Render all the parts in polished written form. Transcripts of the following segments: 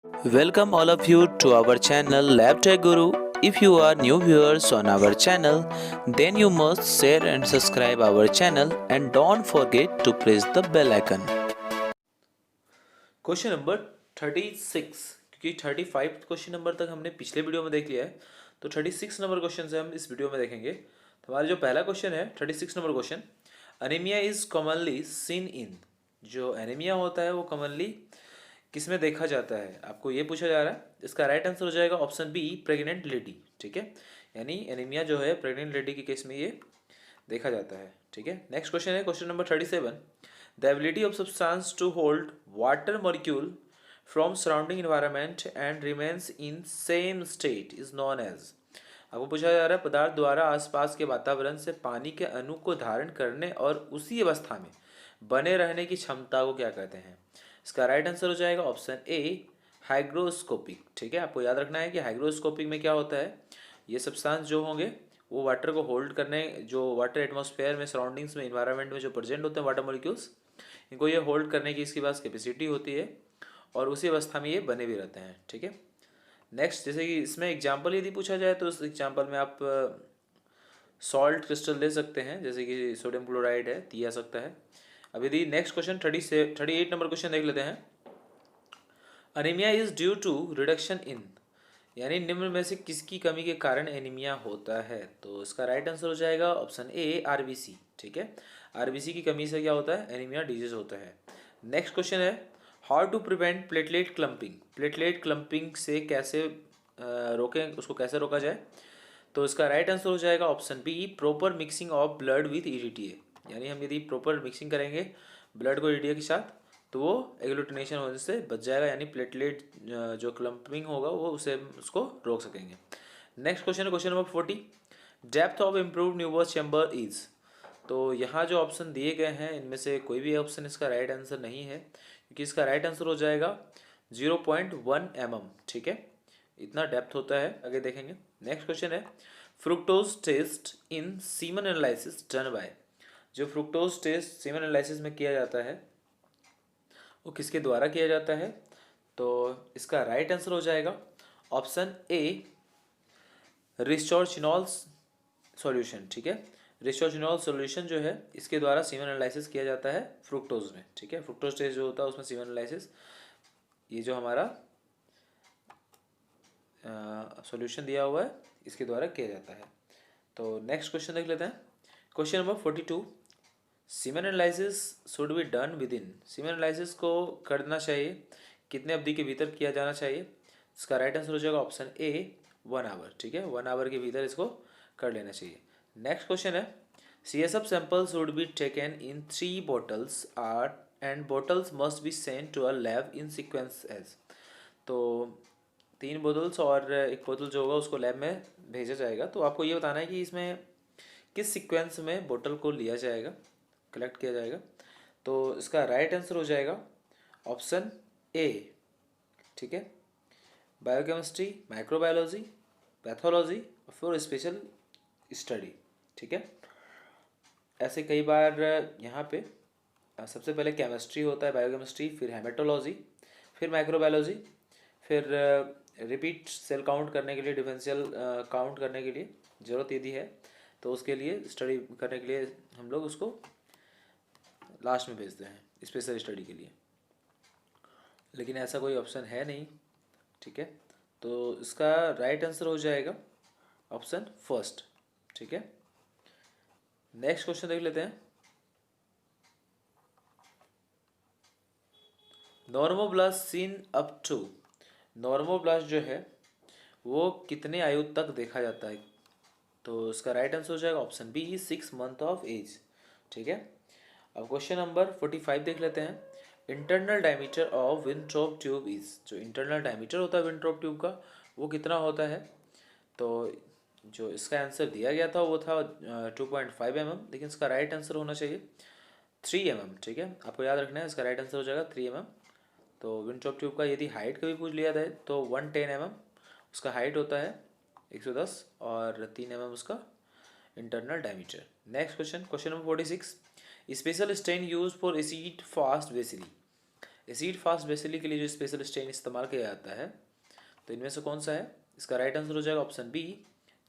Welcome all of you to our channel Lab Tech Guru. If you are new viewers on our channel, then you must share and subscribe our channel and don't forget to press the bell icon. Question number 36, क्योंकि 35 question number तक हमने पिछले video में देख लिया है, तो 36 number question से हम इस वीडियो में देखेंगे। तो हमारा जो पहला क्वेश्चन है 36 number question, anaemia is commonly seen in. जो एनीमिया होता है वो कॉमनली किस में देखा जाता है, आपको ये पूछा जा रहा है। इसका राइट आंसर हो जाएगा ऑप्शन बी, प्रेग्नेंट लेडी। ठीक है, यानी एनीमिया जो है प्रेग्नेंट लेडी के केस में ये देखा जाता है। ठीक है, नेक्स्ट क्वेश्चन है question number 37, the ability of substance to hold water molecule from surrounding environment and remains in same state is known as. आपको पूछा जा रहा है पदार्थ द्वारा आसपास के वातावरण से पानी के अणु को धारण करने और उसी अवस्था में बने रहने की क्षमता को क्या कहते हैं। इसका राइट आंसर हो जाएगा ऑप्शन ए, हाइग्रोस्कोपिक। ठीक है, आपको याद रखना है कि हाइग्रोस्कोपिक में क्या होता है, ये सब्सटेंस जो होंगे वो वाटर को होल्ड करने, जो वाटर एटमॉस्फेयर में, सराउंडिंग्स में, इन्वायरमेंट में जो प्रेजेंट होते हैं वाटर मॉलिक्यूल्स, इनको ये होल्ड करने की इसके पास कैपेसिटी होती है और उसी अवस्था में ये बने भी रहते हैं। ठीक है, नेक्स्ट, जैसे कि इसमें एग्जाम्पल यदि पूछा जाए तो इस एग्जाम्पल में आप सॉल्ट क्रिस्टल ले सकते हैं, जैसे कि सोडियम क्लोराइड है, दिया सकता है। अब यदि नेक्स्ट क्वेश्चन 38 नंबर क्वेश्चन देख लेते हैं, anaemia is due to reduction in, यानी निम्न में से किसकी कमी के कारण एनीमिया होता है। तो इसका राइट आंसर हो जाएगा ऑप्शन ए, आरबीसी। ठीक है, आरबीसी की कमी से क्या होता है, एनीमिया डिजीज होता है। नेक्स्ट क्वेश्चन है, how to prevent platelet clumping. Platelet clumping से कैसे रोकें, उसको कैसे रोका जाए। तो इसका राइट आंसर हो जाएगा option B, proper mixing of blood with EDTA. यानी हम यदि प्रॉपर मिक्सिंग करेंगे ब्लड को ईडीटीए के साथ तो वो एग्लूटिनेशन होने से बच जाएगा, यानी प्लेटलेट जो क्लम्पिंग होगा वो उसे उसको रोक सकेंगे। नेक्स्ट क्वेश्चन है question number 40, depth of improve Neubauer's chamber is. तो यहाँ जो ऑप्शन दिए गए हैं इनमें से कोई भी ऑप्शन इसका राइट आंसर नहीं है, क्योंकि इसका राइट आंसर हो जाएगा 0.1 mm। ठीक है, इतना डेप्थ होता है, आगे देखेंगे। नेक्स्ट क्वेश्चन है, fructose test in semen analysis done by. जो फ्रुक्टोज टेस्ट सीमन एनालिसिस में किया जाता है वो किसके द्वारा किया जाता है। तो इसका राइट आंसर हो जाएगा ऑप्शन ए, रिस्टोरचिनॉल सॉल्यूशन। ठीक है, रिस्टोरचिनॉल सॉल्यूशन जो है इसके द्वारा सीमन एनालिसिस किया जाता है फ्रुक्टोज में। ठीक है, फ्रुक्टोज टेस्ट जो होता है उसमें सीमन एनालिसिस, ये जो हमारा सॉल्यूशन दिया हुआ है इसके द्वारा किया जाता है। तो नेक्स्ट क्वेश्चन देख लेते हैं, question number 42, semen analysis should be done within. Semen analysis को करना चाहिए कितने अवधि के भीतर किया जाना चाहिए। इसका राइट आंसर हो जाएगा ऑप्शन ए, 1 आवर। ठीक है, 1 आवर के भीतर इसको कर लेना चाहिए। नेक्स्ट क्वेश्चन है, C S F sample should be taken in 3 bottles are and bottles must be sent to a lab in sequence as. तो 3 बोतल्स और एक बोतल जो होगा उसको लैब में भेजा जाएगा। तो आपको ये बताना है कि इसमें किस सीक्वेंस में बोतल को लिया जाएगा, कलेक्ट किया जाएगा। तो इसका राइट आंसर हो जाएगा ऑप्शन ए। ठीक है, बायोकेमिस्ट्री, माइक्रोबायोलॉजी, पैथोलॉजी और फिर स्पेशल स्टडी। ठीक है, ऐसे कई बार यहाँ पे सबसे पहले केमिस्ट्री होता है, बायोकेमिस्ट्री, फिर हेमेटोलॉजी, फिर माइक्रोबायोलॉजी, फिर रिपीट सेल काउंट करने के लिए, डिफरेंशियल काउंट करने के लिए ज़रूरत यदि है तो उसके लिए स्टडी करने के लिए हम लोग उसको लास्ट में भेजते हैं स्पेशल स्टडी के लिए, लेकिन ऐसा कोई ऑप्शन है नहीं। ठीक है, तो इसका राइट आंसर हो जाएगा ऑप्शन फर्स्ट। ठीक है, नेक्स्ट क्वेश्चन देख लेते हैं, normoblast seen up to. Normoblast जो है वो कितने आयु तक देखा जाता है। तो इसका राइट आंसर हो जाएगा option B, 6 month of age. ठीक है, अब क्वेश्चन नंबर 45 देख लेते हैं, internal diameter of Wintrobe tube is. जो इंटरनल डायमीटर होता है विंट्रोप ट्यूब का वो कितना होता है। तो जो इसका आंसर दिया गया था वो था 2.5 mm, लेकिन इसका राइट आंसर होना चाहिए 3 mm। ठीक है, आपको याद रखना है इसका राइट आंसर हो जाएगा 3 mm। तो विंट्रोप ट्यूब का यदि हाइट कभी पूछ लिया जाए तो 110 mm उसका हाइट होता है, 110, और 3 mm उसका internal diameter. Next question, question number 46, special stain use for acid fast bacilli. Acid fast bacilli के लिए जो स्पेशल स्टेन इस्तेमाल किया जाता है, तो इनमें से कौन सा है? इसका राइट आंसर हो जाएगा option B,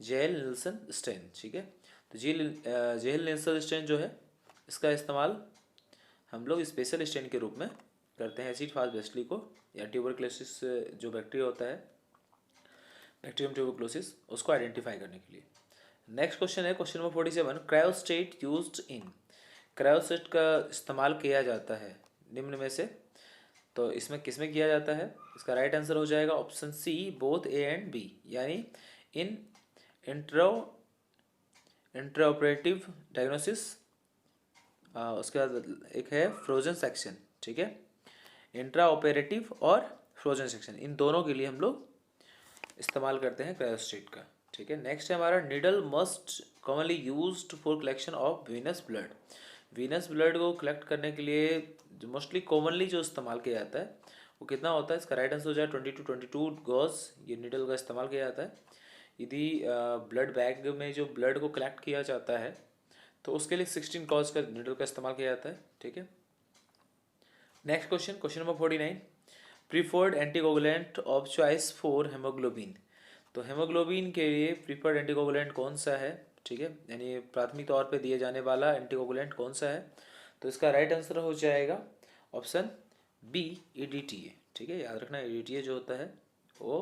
Ziehl Neelsen stain. ठीक है, तो जेल निल्सन स्टेन जो है, इसका इस्तेमाल हम लोग स्पेशल स्टेन के रूप में करते हैं एसिड फास्ट बेसिली को, या ट्यूबरक्लोसिस जो बैक्टीरिया होता है, बैक्टीरियम ट्यूबरक्लोसिस, उसको आइडेंटिफाई करने के लिए। नेक्स्ट क्वेश्चन है question number 47, cryostat used in. Cryostat का इस्तेमाल किया जाता है निम्न में से, तो इसमें किस में किया जाता है? इसका राइट आंसर हो जाएगा option C, both A and B, यानी इन इंट्राऑपरेटिव डायग्नोसिस, उसके बाद एक है फ्रोजन सेक्शन। ठीक है, इंट्रा ऑपरेटिव और फ्रोजन सेक्शन, इन दोनों के लिए हम लोग इस्तेमाल करते हैं क्रायोस्टेट का। ठीक है, नेक्स्ट है हमारा, needle must commonly used for collection of venous blood. Venous blood को कलेक्ट करने के लिए जो मोस्टली कॉमनली जो इस्तेमाल किया जाता है वो कितना होता है? इसका राइट आंसर हो जाए 22 गॉज, ये निडल का इस्तेमाल किया जाता है। यदि ब्लड बैग में जो ब्लड को कलेक्ट किया जाता है तो उसके लिए 16 गॉज का निडल का इस्तेमाल किया जाता है। ठीक है, next question, question number 49, preferred anticoagulant of choice for haemoglobin. तो हेमोग्लोबिन के लिए प्रीफर्ड एंटीकोगुलेंट कौन सा है? ठीक है, यानी प्राथमिक तौर पे दिए जाने वाला एंटीकोगुलेंट कौन सा है? तो इसका राइट आंसर हो जाएगा ऑप्शन बी, EDTA। ठीक है, याद रखना EDTA जो होता है वो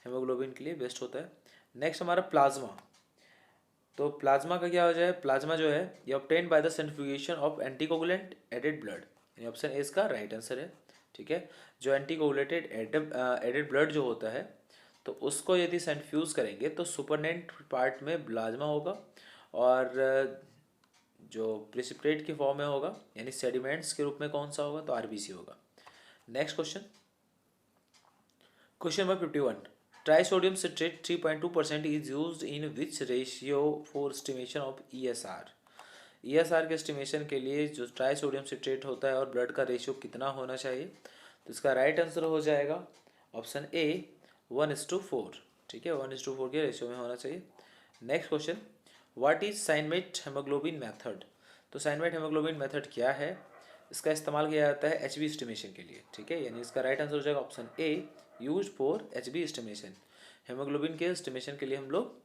हेमोग्लोबिन के लिए बेस्ट होता है। नेक्स्ट हमारा प्लाज्मा। तो प्लाज्मा का क्या हो जाए? प्लाज्मा जो है ये obtained by the centrifugation of anticoagulant added blood, यानी ऑप्शन ए इसका राइट आंसर है। ठीक है, जो एंटीकोगुलेटेड एडेड ब्लड जो होता है, तो उसको यदि सेंट्रीफ्यूज करेंगे तो सुपरनेंट पार्ट में प्लाज्मा होगा, और जो प्रिसिपिटेट की फॉर्म में होगा यानी सेडिमेंट्स के रूप में कौन सा होगा? तो RBC होगा। Next question, question number 51, trisodium citrate 3.2% is used in which ratio for estimation of ESR। ESR के एस्टिमेशन के लिए जो ट्राइसोडियम सिट्रेट होता है और ब्लड का रेशियो कितना होना चाहिए? तो इसका राइट आंसर हो जाएगा ऑप्शन ए, 1:4। ठीक है, 1:4 के रेशियो में होना चाहिए। Next question, what is cyanmethaemoglobin method. तो साइनमेट हेमोग्लोबिन मेथड क्या है? इसका इस्तेमाल किया जाता है HB एस्टिमेशन के लिए। ठीक है, यानी इसका राइट आंसर हो जाएगा option A, use for HB estimation. Haemoglobin के एस्टिमेशन के लिए हम लोग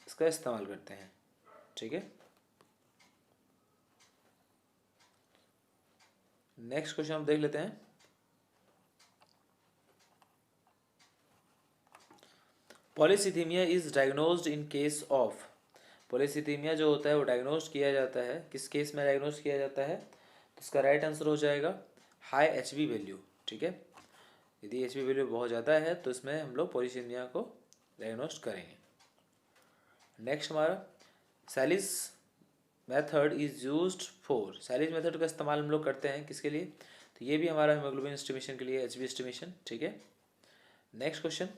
इसका इस्तेमाल करते हैं। ठीक है, नेक्स्ट क्वेश्चन हम देख लेते हैं, polycythaemia is diagnosed in case of. Polycythaemia जो होता है वो डायग्नोज किया जाता है, किस केस में डायग्नोज किया जाता है? तो इसका राइट आंसर हो जाएगा हाई HB वैल्यू। ठीक है, यदि HB वैल्यू बहुत ज़्यादा है तो इसमें हम लोग पॉलीसीथीमिया को डायग्नोज करेंगे। नेक्स्ट हमारा, Sahli's method is used for. Sahli's method का इस्तेमाल हम लोग करते हैं किसके लिए? तो ये भी हमारा हेमोग्लोबिन एस्टिमेशन के लिए, HB एस्टिमेशन। ठीक है, next question,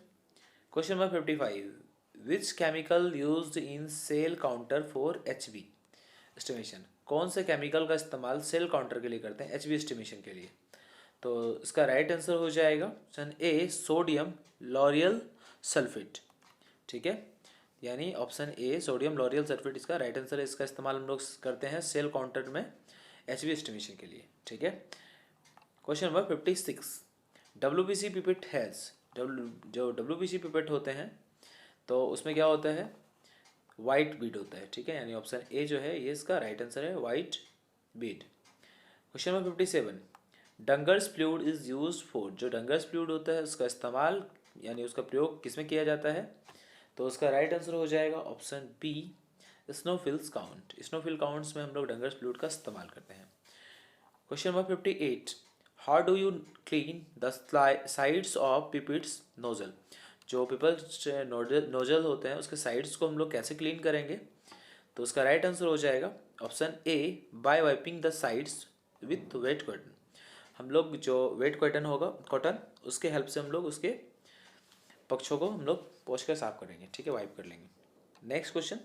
question number 55, which chemical used in cell counter for HB estimation. कौन से केमिकल का इस्तेमाल सेल काउंटर के लिए करते हैं HB एस्टिमेशन के लिए? तो इसका राइट आंसर हो जाएगा ऑप्शन ए, सोडियम लॉरियल सल्फेट। ठीक है, यानी ऑप्शन ए, सोडियम लॉरियल सल्फेट इसका राइट आंसर है। इसका इस्तेमाल हम लोग करते हैं सेल काउंटर में HB एस्टिमेशन के लिए। ठीक है, question number 56, WBC pipette has. जो WBC पिपेट होते हैं तो उसमें क्या होता है? वाइट बीड होता है। ठीक है, यानी ऑप्शन ए जो है ये इसका राइट आंसर है, white bead. Question number 57, Dunger's fluid is used for. जो डंगर्स फ्लूइड होता है उसका इस्तेमाल यानी उसका प्रयोग किसमें किया जाता है? तो उसका राइट आंसर हो जाएगा option B, eosinophils count. Eosinophil counts में हम लोग डंगर्स फ्लूइड का इस्तेमाल करते हैं। Question number 58, how do you clean the sides of pipettes nozzle. जो पिपेट्स नोजल होते हैं उसके साइड्स को हम लोग कैसे क्लीन करेंगे? तो उसका राइट आंसर हो जाएगा option A, by wiping the sides with wet cotton. हम लोग जो वेट कॉटन होगा, कॉटन, उसके हेल्प से हम लोग उसके पक्षों को हम लोग पोंछ कर साफ करेंगे। ठीक है, वाइप कर लेंगे। Next question,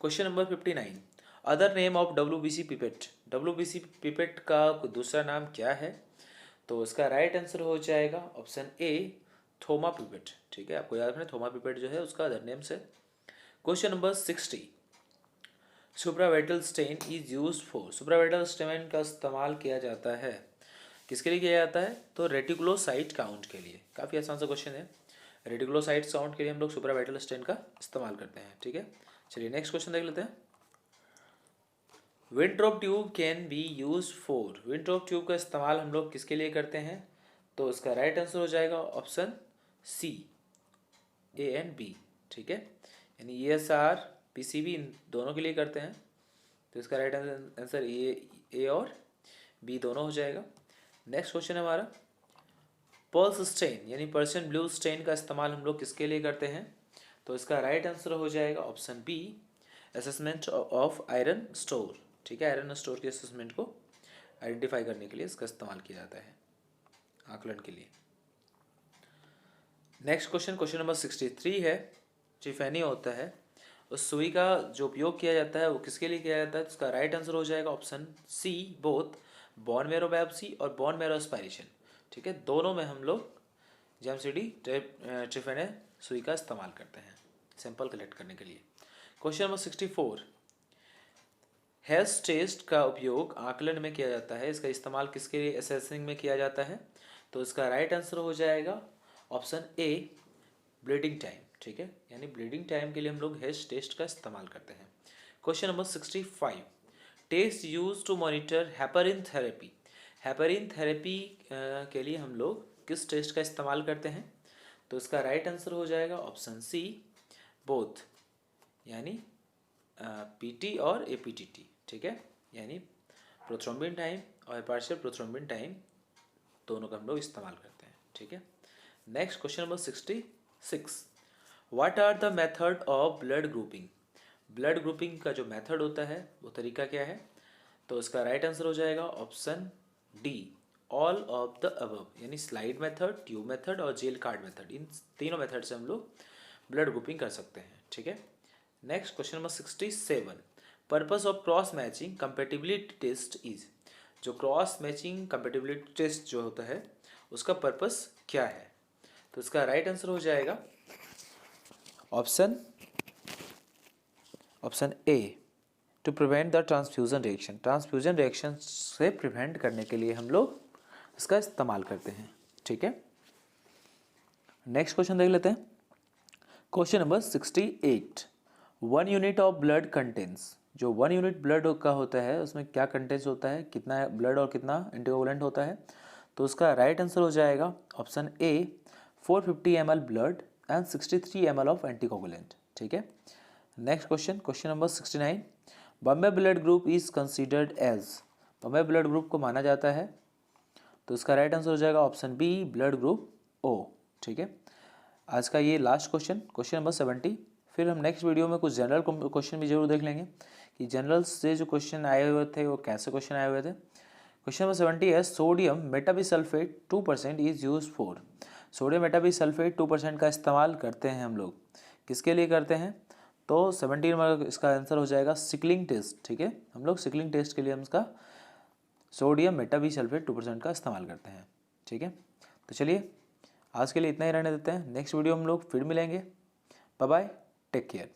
question number 59, other name of WBC pipette. WBC pipette का दूसरा नाम क्या है? तो उसका राइट आंसर हो जाएगा ऑप्शन ए, थोमा पिपेट। ठीक है, आपको याद रखना थोमा पिपेट जो है उसका अदर नेम से। Question number 60, supravital stain is used for. Supravital stain का इस्तेमाल किया जाता है किसके लिए किया जाता है? तो रेटिकुलोसाइट काउंट के लिए। काफ़ी आसान सा क्वेश्चन है। रेटिकुलोसाइट काउंट के लिए हम लोग सुप्रावाइटल स्टेंट का इस्तेमाल करते हैं। ठीक है, चलिए नेक्स्ट क्वेश्चन देख लेते हैं। Wintrobe tube can be use for, Wintrobe tube का इस्तेमाल हम लोग किसके लिए करते हैं? तो इसका राइट आंसर हो जाएगा option C, A and B. ठीक है, यानी ESR PCB इन दोनों के लिए करते हैं। तो इसका राइट आंसर ए और बी दोनों हो जाएगा। नेक्स्ट क्वेश्चन है हमारा, पल्स स्टेन यानी पर्शियन ब्लू स्टेन का इस्तेमाल हम लोग किसके लिए करते हैं? तो इसका राइट आंसर हो जाएगा option B, assessment of iron store. ठीक है, आयरन स्टोर के असेसमेंट को आइडेंटिफाई करने के लिए इसका इस्तेमाल किया जाता है, आकलन के लिए। नेक्स्ट क्वेश्चन, क्वेश्चन नंबर 63 है। ट्रिफेनी होता है, उस सुई का जो उपयोग किया जाता है वो किसके लिए किया जाता है? तो उसका राइट आंसर हो जाएगा option C, both bone marrow biopsy और बोन मैरो एस्पायरेशन। ठीक है, दोनों में हम लोग JMCD ट्रिफेनी सुई का इस्तेमाल करते हैं सैंपल कलेक्ट करने के लिए। क्वेश्चन नंबर 64, हेल्थ टेस्ट का उपयोग आकलन में किया जाता है, इसका इस्तेमाल किसके लिए असेसिंग में किया जाता है? तो इसका राइट आंसर हो जाएगा ऑप्शन ए, ब्लीडिंग टाइम। ठीक है, यानी ब्लीडिंग टाइम के लिए हम लोग हेल्थ टेस्ट का इस्तेमाल करते हैं। Question number 65, test use to monitor heparin therapy, heparin therapy के लिए हम लोग किस टेस्ट का इस्तेमाल करते हैं? तो इसका राइट आंसर हो जाएगा ऑप्शन सी, बोथ, यानी PT और APTT। ठीक है, यानी प्रोथ्रोम्बिन टाइम और पार्शियल प्रोथ्रोम्बिन टाइम दोनों का हम लोग इस्तेमाल करते हैं। ठीक है, next question number 66, what are the method of blood grouping, blood grouping का जो मेथड होता है वो तरीका क्या है? तो इसका राइट आंसर हो जाएगा option D, all of the above, यानी स्लाइड मेथड, ट्यूब मेथड और जेल कार्ड मेथड, इन तीनों मेथड से हम लोग ब्लड ग्रुपिंग कर सकते हैं। ठीक है, next question number 67, purpose of cross matching compatibility test is, जो क्रॉस मैचिंग कंपेटिबिलिटी टेस्ट जो होता है उसका पर्पस क्या है? तो इसका राइट आंसर हो जाएगा option A, to prevent the transfusion reaction, transfusion reaction से प्रिवेंट करने के लिए हम लोग इसका इस्तेमाल करते हैं। ठीक है, नेक्स्ट क्वेश्चन देख लेते हैं। Question number 68, 1 unit of blood contains, जो 1 यूनिट ब्लड का होता है उसमें क्या कंटेंस होता है, कितना ब्लड और कितना एंटीकोगुलेंट होता है? तो उसका राइट आंसर हो जाएगा option A, 450 ml blood and 63 ml of anticoagulant. ठीक है, next question, question number 69, Bombay blood group is considered as, Bombay blood group को माना जाता है, तो इसका राइट आंसर हो जाएगा option B, blood group O. ठीक है, आज का ये लास्ट क्वेश्चन, क्वेश्चन नंबर 70। फिर हम नेक्स्ट वीडियो में कुछ जनरल क्वेश्चन भी जरूर देख लेंगे कि जनरल से जो क्वेश्चन आए हुए थे वो कैसे क्वेश्चन आए हुए थे। क्वेश्चन नंबर 70 है, sodium metabisulphite 2% is use for, sodium metabisulphite 2% का इस्तेमाल करते हैं हम लोग, किसके लिए करते हैं? तो 70 नंबर इसका आंसर हो जाएगा सिकलिंग टेस्ट। ठीक है, हम लोग सिकलिंग टेस्ट के लिए हम इसका सोडियम मेटाबिसल्फेट 2% का इस्तेमाल करते हैं। ठीक है, तो चलिए आज के लिए इतना ही रहने देते हैं, नेक्स्ट वीडियो हम लोग फिर मिलेंगे। Bye bye, take care.